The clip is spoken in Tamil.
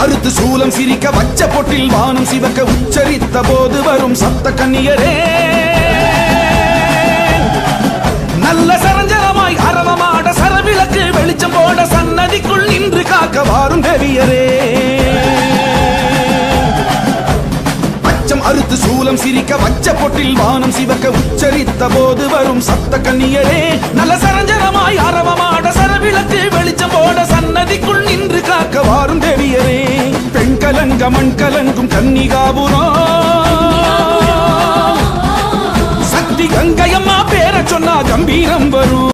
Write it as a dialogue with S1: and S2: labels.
S1: அறுத்து சூலம் சிரிக்க வச்ச பொட்டில் வானம் சிவக்க உச்சரித்த போது வரும் சப்த கன்னியரே நல்ல சரஞ்சரமாய் அரவமாட சரவிளக்கு வெளிச்சம் போட சன்னதிக்குள் நின்று காக்க வாரும் தேவியரே அச்சம் அறுத்து சூலம் சிரிக்க வச்ச பொட்டில் வானம் சிவக்க உச்சரித்த போது வரும் சப்த கன்னியரே நல்ல சரஞ்சரமாய் அரவமாட சரவிளக்கு வெளிச்சம் போட சன்னதிக்குள் நின்று காக்க வாரும் தேவியரே பெண் கலங்க மண் கலங்கும் கன்னிகாபுரம் சக்தி கங்கையம்மா பேர சொன்னா கம்பீரம் வரும்